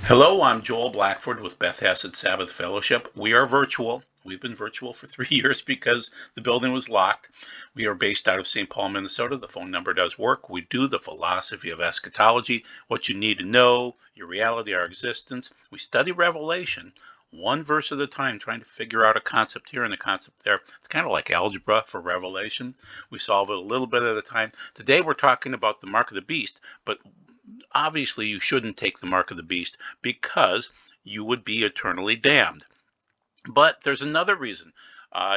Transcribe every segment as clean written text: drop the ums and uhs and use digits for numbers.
Hello, I'm Joel Blackford with Beth Hassett Sabbath Fellowship. We are virtual. We've been virtual for 3 years because the building was locked. We are based out of St. Paul, Minnesota. The phone number does work. We do the philosophy of eschatology, what you need to know, your reality, our existence. We study Revelation one verse at a time, trying to figure out a concept here and a concept there. It's kind of like algebra for Revelation. We solve it a little bit at a time. Today we're talking about the mark of the beast, but obviously you shouldn't take the mark of the beast because you would be eternally damned. But there's another reason.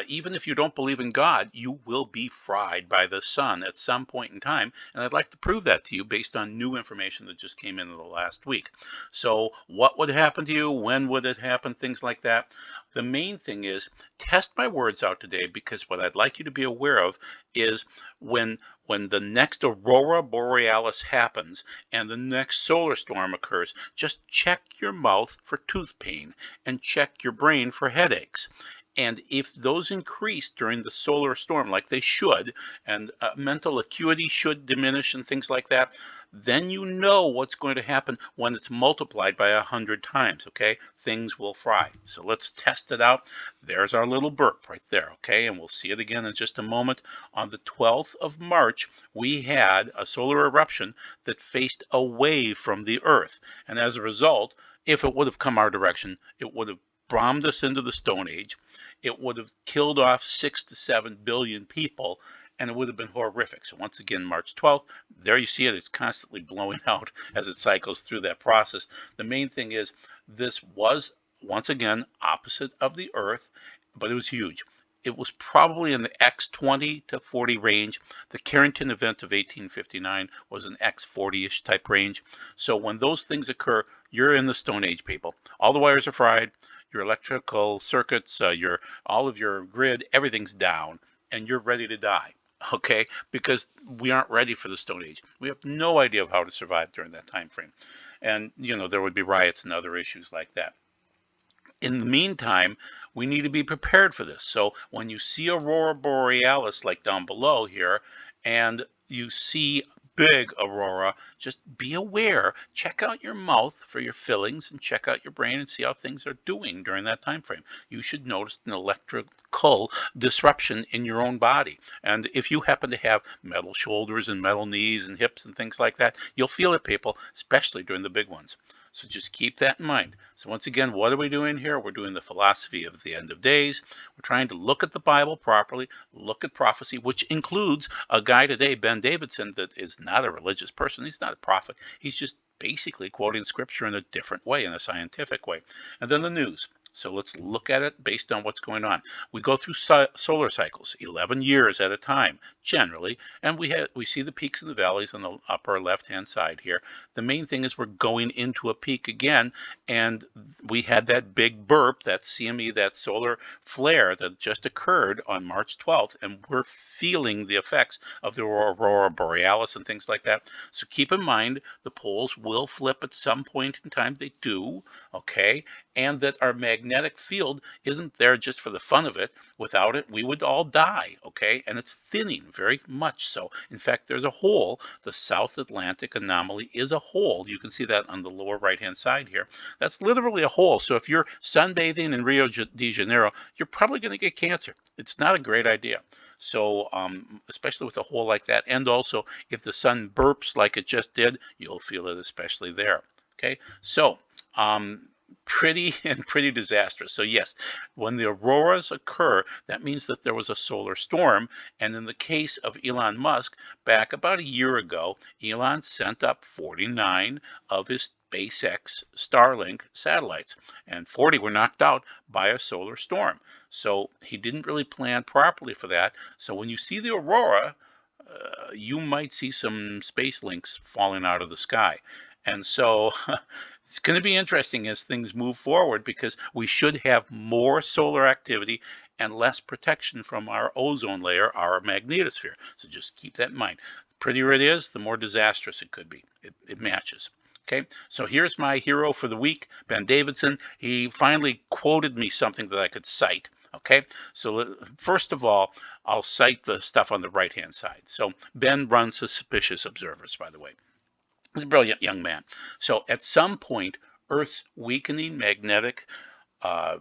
Even if you don't believe in God, you will be fried by the sun at some point in time. And I'd like to prove that to you based on new information that just came in the last week. So, what would happen to you? When would it happen? Things like that. The main thing is test my words out today, because what I'd like you to be aware of is when the next aurora borealis happens and the next solar storm occurs, just check your mouth for tooth pain and check your brain for headaches. And if those increase during the solar storm, like they should, and mental acuity should diminish and things like that, then you know what's going to happen when it's multiplied by 100 times, okay? Things will fry. So let's test it out. There's our little burp right there, okay? And we'll see it again in just a moment. On the 12th of March, we had a solar eruption that faced away from the Earth. And as a result, if it would have come our direction, it would have bombed us into the Stone Age. It would have killed off 6 to 7 billion people, and it would have been horrific. So once again, March 12th, there you see it. It's constantly blowing out as it cycles through that process. The main thing is this was, once again, opposite of the Earth, but it was huge. It was probably in the X20 to 40 range. The Carrington event of 1859 was an X40-ish type range. So when those things occur, you're in the Stone Age, people. All the wires are fried. Your electrical circuits, all of your grid, everything's down, and you're ready to die. Okay, because we aren't ready for the Stone Age. We have no idea of how to survive during that time frame, and there would be riots and other issues like that. In the meantime, we need to be prepared for this. So when you see aurora borealis like down below here, and you see big aurora, just be aware. Check out your mouth for your fillings and check out your brain and see how things are doing during that time frame. You should notice an electrical disruption in your own body. And if you happen to have metal shoulders and metal knees and hips and things like that, you'll feel it, people, especially during the big ones. So just keep that in mind. So once again, what are we doing here? We're doing the philosophy of the end of days. We're trying to look at the Bible properly, look at prophecy, which includes a guy today, Ben Davidson, that is not a religious person. He's not a prophet. He's just basically quoting scripture in a different way, in a scientific way. And then the news. So let's look at it based on what's going on. We go through solar cycles, 11 years at a time, generally, and we see the peaks and the valleys on the upper left-hand side here. The main thing is we're going into a peak again, and we had that big burp, that CME, that solar flare that just occurred on March 12th, and we're feeling the effects of the aurora borealis and things like that. So keep in mind, the poles will flip at some point in time. They do, okay? And that our magnetic field isn't there just for the fun of it. Without it, we would all die, okay? And it's thinning very much so. In fact, there's a hole. The South Atlantic anomaly is a hole. You can see that on the lower right-hand side here. That's literally a hole. So if you're sunbathing in Rio de Janeiro, you're probably going to get cancer. It's not a great idea. So especially with a hole like that, and also if the sun burps like it just did, you'll feel it especially there. Okay, so pretty disastrous. So yes, when the auroras occur, that means that there was a solar storm. And in the case of Elon Musk, back about a year ago, Elon sent up 49 of his SpaceX Starlink satellites, and 40 were knocked out by a solar storm. So he didn't really plan properly for that. So when you see the aurora, you might see some space links falling out of the sky. And so it's going to be interesting as things move forward, because we should have more solar activity and less protection from our ozone layer, our magnetosphere. So just keep that in mind. The prettier it is, the more disastrous it could be. It matches. Okay, so here's my hero for the week, Ben Davidson. He finally quoted me something that I could cite. Okay, so first of all, I'll cite the stuff on the right-hand side. So Ben runs Suspicious Observers, by the way. He's a brilliant young man. So at some point, Earth's weakening magnetic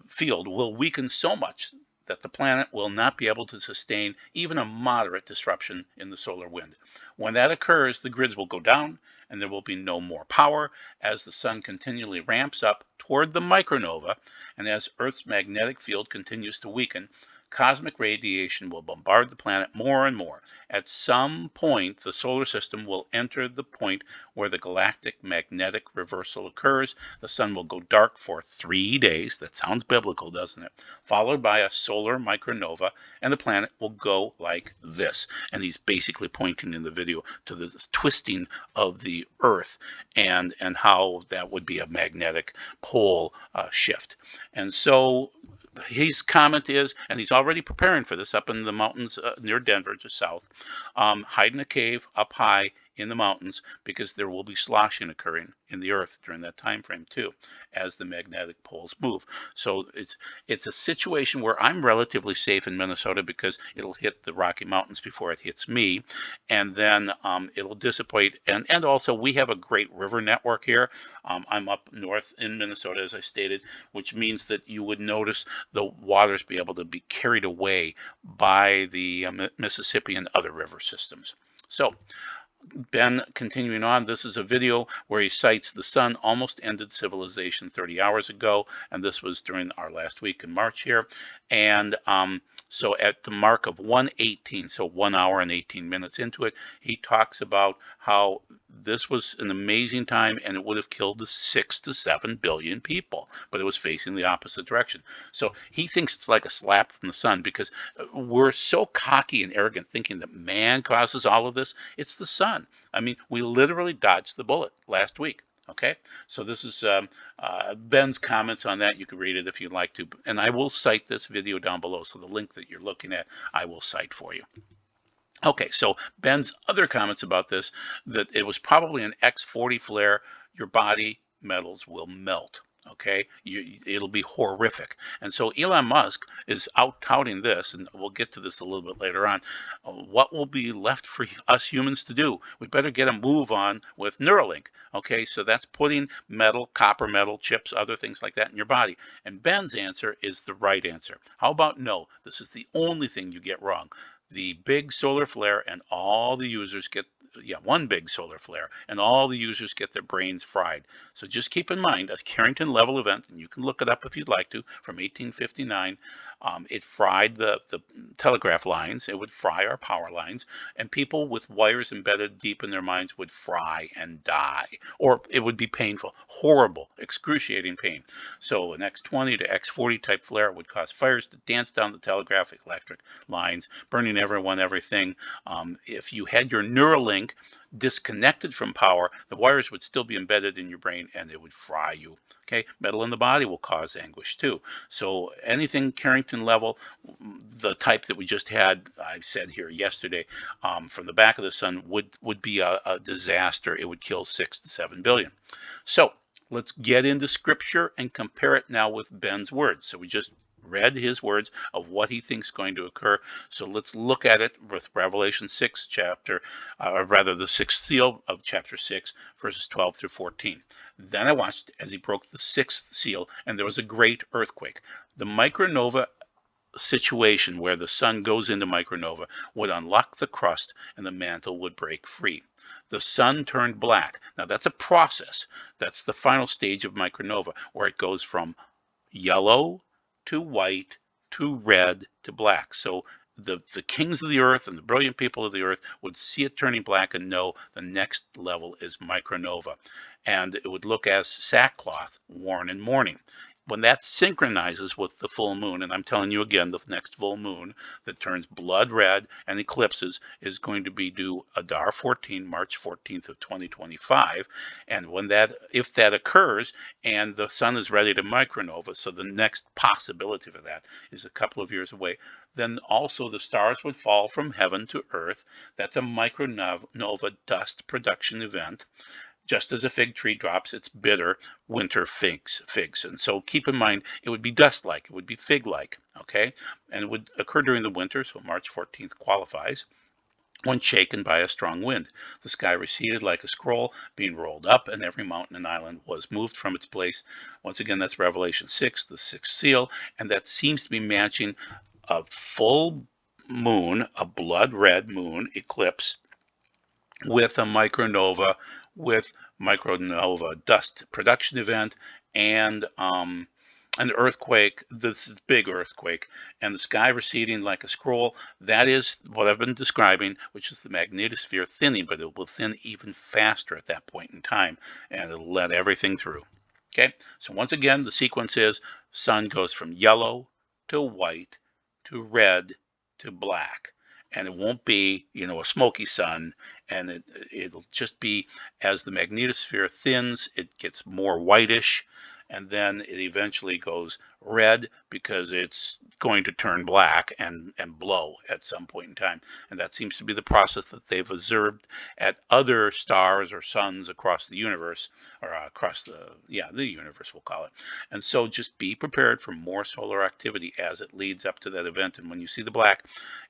field will weaken so much that the planet will not be able to sustain even a moderate disruption in the solar wind. When that occurs, the grids will go down and there will be no more power as the sun continually ramps up toward the micronova, and as Earth's magnetic field continues to weaken, cosmic radiation will bombard the planet more and more. At some point, the solar system will enter the point where the galactic magnetic reversal occurs. The sun will go dark for 3 days. That sounds biblical, doesn't it? Followed by a solar micronova, and the planet will go like this. And he's basically pointing in the video to this twisting of the Earth and how that would be a magnetic pole shift. And so his comment is, and he's already preparing for this up in the mountains near Denver, just south, hide in a cave up high in the mountains because there will be sloshing occurring in the earth during that time frame too, as the magnetic poles move. So it's a situation where I'm relatively safe in Minnesota because it'll hit the Rocky Mountains before it hits me, and then it'll dissipate. And also we have a great river network here. I'm up north in Minnesota, as I stated, which means that you would notice the waters be able to be carried away by the Mississippi and other river systems. So Ben, continuing on, this is a video where he cites the sun almost ended civilization 30 hours ago, and this was during our last week in March here. And so at the mark of 1:18, so 1 hour and 18 minutes into it, he talks about how this was an amazing time and it would have killed the 6 to 7 billion people, but it was facing the opposite direction. So he thinks it's like a slap from the sun because we're so cocky and arrogant thinking that man causes all of this. It's the sun. I mean, we literally dodged the bullet last week. Okay, so this is Ben's comments on that. You can read it if you'd like to, and I will cite this video down below. So the link that you're looking at, I will cite for you. Okay, so Ben's other comments about this, that it was probably an X40 flare. Your body metals will melt. Okay, it'll be horrific. And so Elon Musk is out touting this, and we'll get to this a little bit later on. What will be left for us humans to do? We better get a move on with Neuralink. Okay, so that's putting metal, copper metal, chips, other things like that in your body. And Ben's answer is the right answer. How about no? This is the only thing you get wrong. The big solar flare and all the users get, one big solar flare and all the users get their brains fried. So just keep in mind a Carrington level event, and you can look it up if you'd like to, from 1859. It fried the telegraph lines. It would fry our power lines, and people with wires embedded deep in their minds would fry and die, or it would be painful, horrible, excruciating pain. So an X20 to X40 type flare would cause fires to dance down the telegraphic electric lines, burning everyone, everything. If you had your Neuralink disconnected from power, the wires would still be embedded in your brain and it would fry you. Okay, metal in the body will cause anguish too. So anything Carrington level, the type that we just had, I said here yesterday, from the back of the sun would be a disaster. It would kill 6 to 7 billion. So let's get into scripture and compare it now with Ben's words. So we just read his words of what he thinks is going to occur. So let's look at it with Revelation 6 chapter, or rather the sixth seal of chapter 6, verses 12 through 14. Then I watched as he broke the sixth seal, and there was a great earthquake. The micronova situation where the sun goes into micronova would unlock the crust and the mantle would break free. The sun turned black. Now that's a process. That's the final stage of micronova, where it goes from yellow to white to red to black. So the kings of the earth and the brilliant people of the earth would see it turning black and know the next level is micronova. And it would look as sackcloth worn in mourning. When that synchronizes with the full moon, and I'm telling you again, the next full moon that turns blood red and eclipses is going to be due Adar 14, March 14th of 2025. And when if that occurs and the sun is ready to micronova, so the next possibility for that is a couple of years away, then also the stars would fall from heaven to earth. That's a micronova dust production event. Just as a fig tree drops its bitter winter figs. And so keep in mind, it would be dust-like, it would be fig-like, okay? And it would occur during the winter, so March 14th qualifies. when shaken by a strong wind. The sky receded like a scroll being rolled up, and every mountain and island was moved from its place. Once again, that's Revelation 6, the sixth seal, and that seems to be matching a full moon, a blood red moon eclipse with a micronova dust production event and an earthquake. This is big earthquake, and the sky receding like a scroll. That is what I've been describing, which is the magnetosphere thinning, but it will thin even faster at that point in time, and it'll let everything through. Okay, so once again, the sequence is sun goes from yellow to white to red to black, and it won't be, a smoky sun, and it'll just be as the magnetosphere thins, it gets more whitish, and then it eventually goes red because it's going to turn black and blow at some point in time. And that seems to be the process that they've observed at other stars or suns across the universe, or across the universe, we'll call it. And so just be prepared for more solar activity as it leads up to that event. And when you see the black,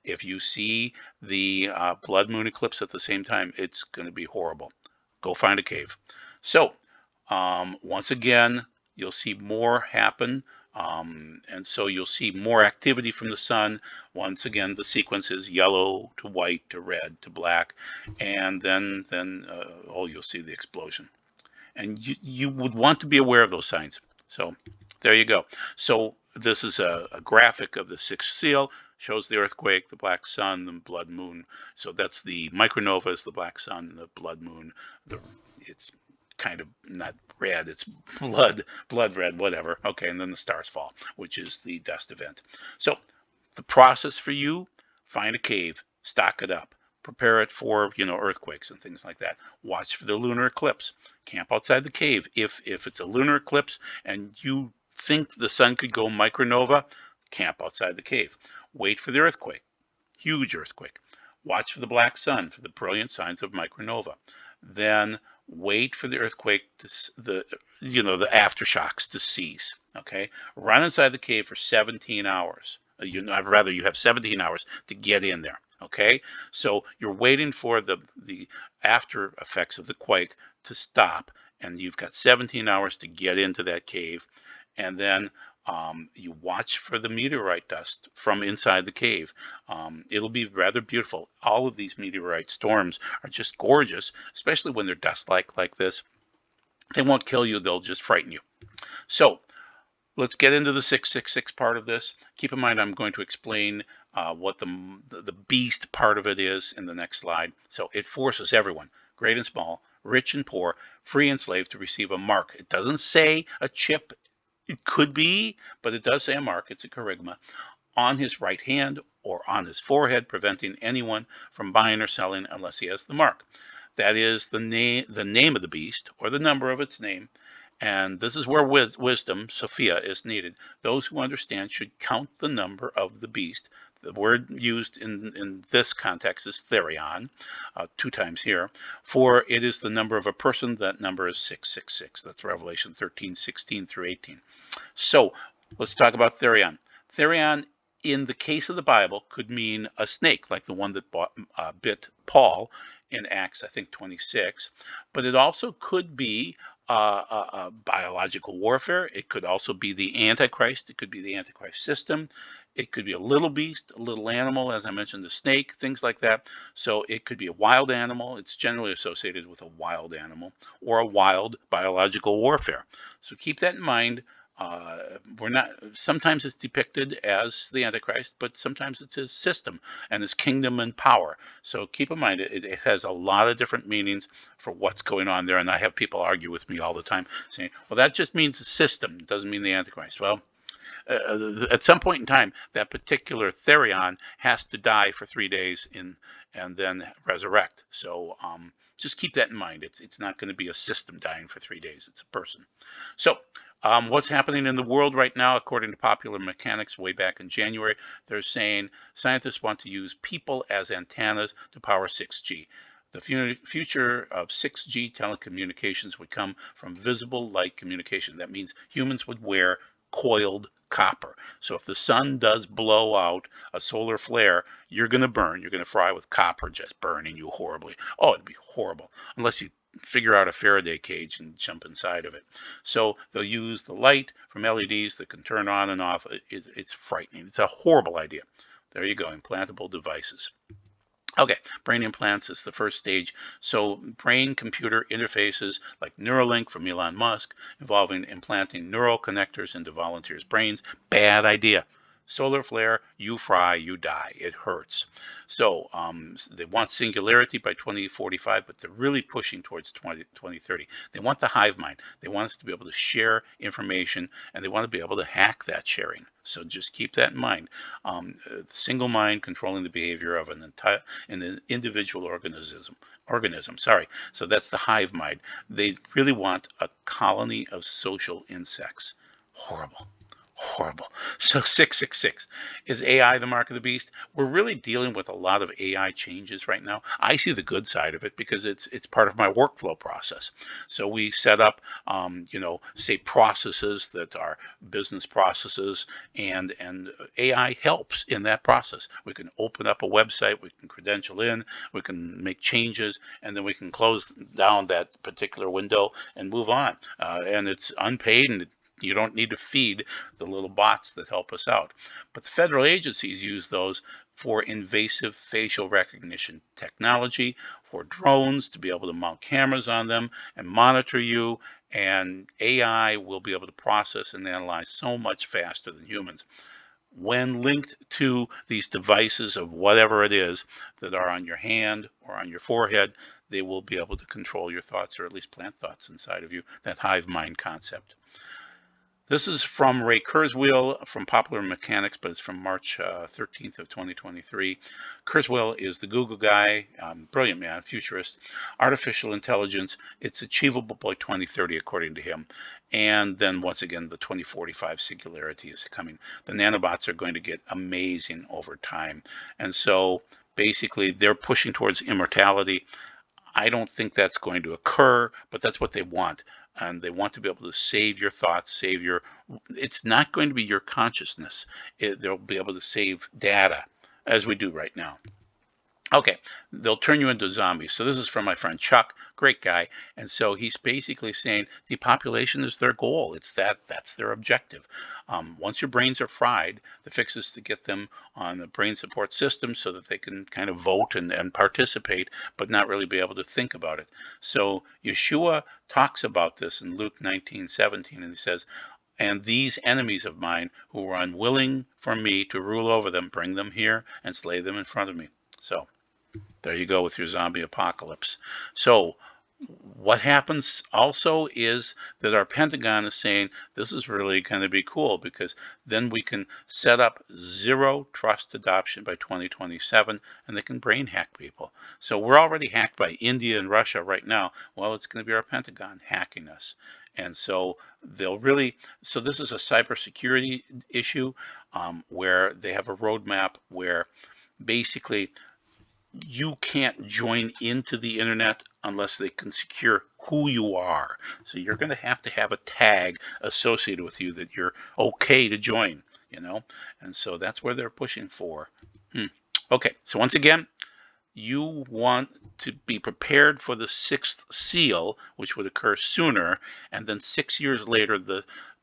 if you see the blood moon eclipse at the same time, it's going to be horrible. Go find a cave. So once again, you'll see more happen, and so you'll see more activity from the sun. Once again, the sequence is yellow to white to red to black, and then you'll see the explosion. And you would want to be aware of those signs. So there you go. So this is a graphic of the sixth seal. Shows the earthquake, the black sun, the blood moon. So that's the micronovas, the black sun, the blood moon. It's kind of not red, it's blood red, whatever. Okay, and then the stars fall, which is the dust event. So the process for you: find a cave, stock it up, prepare it for earthquakes and things like that. Watch for the lunar eclipse. Camp outside the cave. If it's a lunar eclipse and you think the sun could go micronova, camp outside the cave. Wait for the earthquake, huge earthquake. Watch for the black sun, for the brilliant signs of micronova. Then wait for the earthquake the aftershocks to cease. Okay, run inside the cave for 17 hours. I'd rather you have 17 hours to get in there. Okay, so you're waiting for the after effects of the quake to stop, and you've got 17 hours to get into that cave, and then you watch for the meteorite dust from inside the cave. It'll be rather beautiful. All of these meteorite storms are just gorgeous, especially when they're dust-like like this. They won't kill you, they'll just frighten you. So let's get into the 666 part of this. Keep in mind, I'm going to explain what the beast part of it is in the next slide. So it forces everyone, great and small, rich and poor, free and slave, to receive a mark. It doesn't say a chip. It could be, but it does say a mark. It's a charisma on his right hand or on his forehead, preventing anyone from buying or selling unless he has the mark. That is the name of the beast, or the number of its name. And this is where wisdom, Sophia, is needed. Those who understand should count the number of the beast. The word used in this context is therion, 2 times here. For it is the number of a person. That number is 666. That's Revelation 13:16 through 18. So let's talk about therion. Therion, in the case of the Bible, could mean a snake, like the one that bit Paul in Acts, I think, 26. But it also could be biological warfare. It could also be the Antichrist. It could be the Antichrist system. It could be a little beast, a little animal, as I mentioned, the snake, things like that. So it could be a wild animal. It's generally associated with a wild animal or a wild biological warfare. So keep that in mind. Sometimes it's depicted as the Antichrist, but sometimes it's his system and his kingdom and power. So keep in mind, it has a lot of different meanings for what's going on there. And I have people argue with me all the time saying, well, that just means the system. It doesn't mean the Antichrist. Well, at some point in time, that particular therion has to die for 3 days and then resurrect. So just keep that in mind. It's not going to be a system dying for 3 days. It's a person. So what's happening in the world right now, according to Popular Mechanics, way back in January, they're saying scientists want to use people as antennas to power 6G. The future of 6G telecommunications would come from visible light communication. That means humans would wear coiled copper. So if the sun does blow out a solar flare, you're going to burn. You're going to fry with copper just burning you horribly. Oh, it'd be horrible unless you figure out a Faraday cage and jump inside of it. So they'll use the light from LEDs that can turn on and off. It's frightening. It's a horrible idea. There you go, implantable devices. Okay, brain implants is the first stage. So brain-computer interfaces like Neuralink from Elon Musk involving implanting neural connectors into volunteers' brains. Bad idea. Solar flare, you fry, you die. It hurts. So they want singularity by 2045, but they're really pushing towards 2030. They want the hive mind. They want us to be able to share information, and they want to be able to hack that sharing. So just keep that in mind. The single mind controlling the behavior of an individual organism. Sorry. So that's the hive mind. They really want a colony of social insects. Horrible. Horrible. So 666, is AI the mark of the beast? We're really dealing with a lot of AI changes right now. I see the good side of it because it's part of my workflow process. So we set up, say processes that are business processes, and AI helps in that process. We can open up a website, we can credential in, we can make changes, and then we can close down that particular window and move on. And it's unpaid, and you don't need to feed the little bots that help us out. But the federal agencies use those for invasive facial recognition technology, for drones to be able to mount cameras on them and monitor you. And AI will be able to process and analyze so much faster than humans. When linked to these devices of whatever it is that are on your hand or on your forehead, they will be able to control your thoughts, or at least plant thoughts inside of you, that hive mind concept. This is from Ray Kurzweil from Popular Mechanics, but it's from March 13th of 2023. Kurzweil is the Google guy, brilliant man, futurist. Artificial intelligence, it's achievable by 2030, according to him. And then once again, the 2045 singularity is coming. The nanobots are going to get amazing over time. And so basically, they're pushing towards immortality. I don't think that's going to occur, but that's what they want. And they want to be able to save your thoughts, it's not going to be your consciousness. They'll be able to save data, as we do right now. Okay, they'll turn you into zombies. So this is from my friend Chuck, great guy. And so he's basically saying depopulation is their goal. That's their objective. Once your brains are fried, the fix is to get them on the brain support system so that they can kind of vote and participate, but not really be able to think about it. So Yeshua talks about this in Luke 19:17, and he says, and these enemies of mine who were unwilling for me to rule over them, bring them here and slay them in front of me. So there you go with your zombie apocalypse. So what happens also is that our Pentagon is saying this is really going to be cool, because then we can set up zero trust adoption by 2027, and they can brain hack people. So we're already hacked by India and Russia right now. Well, it's going to be our Pentagon hacking us. And so so this is a cybersecurity issue where they have a roadmap where basically you can't join into the internet unless they can secure who you are. So you're going to have a tag associated with you that you're okay to join, and so that's where they're pushing for. Okay, so once again, you want to be prepared for the sixth seal, which would occur sooner, and then 6 years later,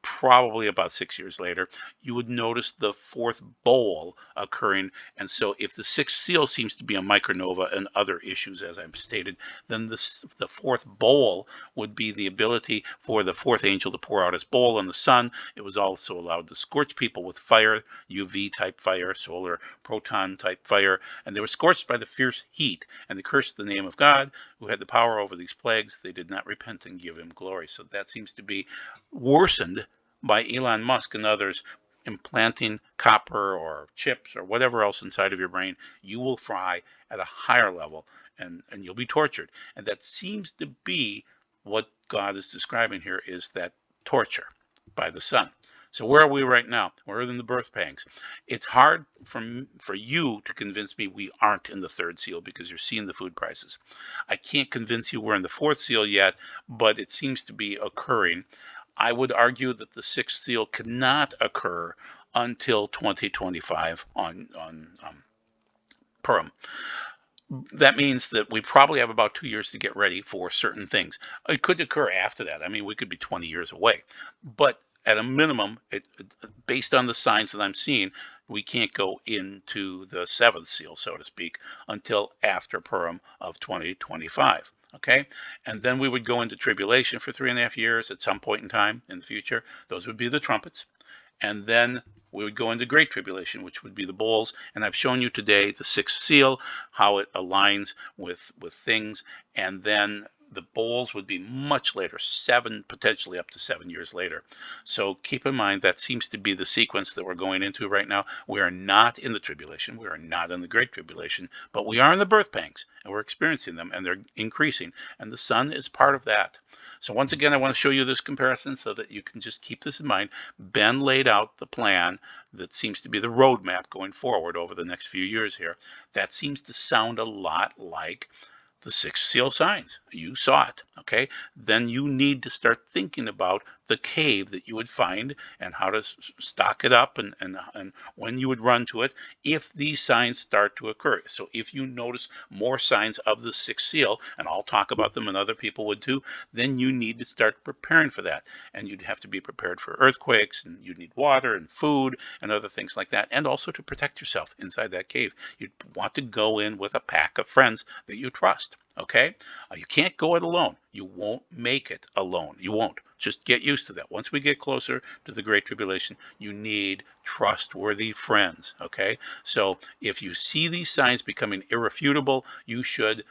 probably about 6 years later, you would notice the fourth bowl occurring. And so if the sixth seal seems to be a micronova and other issues, as I've stated, then the fourth bowl would be the ability for the fourth angel to pour out his bowl on the sun. It was also allowed to scorch people with fire, UV type fire, solar proton type fire, and they were scorched by the fierce heat, and they cursed the name of God who had the power over these plagues. They did not repent and give him glory. So that seems to be worsened by Elon Musk and others implanting copper or chips or whatever else inside of your brain. You will fry at a higher level, and you'll be tortured. And that seems to be what God is describing here, is that torture by the sun. So where are we right now? We're in the birth pangs. It's hard for you to convince me we aren't in the third seal, because you're seeing the food prices. I can't convince you we're in the fourth seal yet, but it seems to be occurring. I would argue that the sixth seal cannot occur until 2025 on Purim. That means that we probably have about 2 years to get ready for certain things. It could occur after that. I mean, we could be 20 years away, but at a minimum, based on the signs that I'm seeing, we can't go into the seventh seal, so to speak, until after Purim of 2025. Okay, and then we would go into tribulation for 3.5 years at some point in time in the future. Those would be the trumpets. And then we would go into great tribulation, which would be the bowls. And I've shown you today the sixth seal, how it aligns with things. And then the bowls would be much later, potentially up to 7 years later. So keep in mind that seems to be the sequence that we're going into right now. We are not in the tribulation. We are not in the great tribulation, but we are in the birth pangs, and we're experiencing them, and they're increasing. And the sun is part of that. So once again, I want to show you this comparison so that you can just keep this in mind. Ben laid out the plan that seems to be the roadmap going forward over the next few years here. That seems to sound a lot like the six seal signs. You saw it, okay? Then you need to start thinking about the cave that you would find and how to stock it up and when you would run to it if these signs start to occur. So if you notice more signs of the sixth seal, and I'll talk about them and other people would too, then you need to start preparing for that. And you'd have to be prepared for earthquakes, and you need water and food and other things like that, and also to protect yourself inside that cave. You'd want to go in with a pack of friends that you trust. Okay, you can't go it alone. You won't make it alone. You won't. Just get used to that. Once we get closer to the Great Tribulation, you need trustworthy friends. Okay, so if you see these signs becoming irrefutable, you should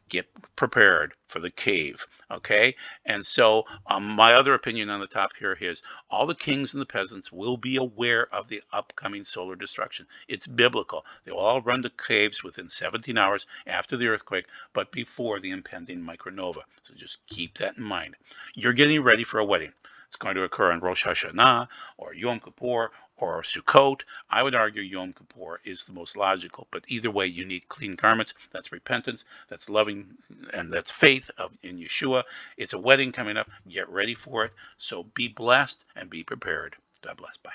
get prepared for the cave. Okay, and so my other opinion on the top here is all the kings and the peasants will be aware of the upcoming solar destruction. It's biblical. They will all run to caves within 17 hours after the earthquake, but before the impending micronova. So just keep that in mind. You're getting ready for a wedding. It's going to occur on Rosh Hashanah or Yom Kippur or Sukkot. I would argue Yom Kippur is the most logical, but either way, you need clean garments. That's repentance, that's loving, and that's faith in Yeshua. It's a wedding coming up. Get ready for it. So be blessed and be prepared. God bless. Bye.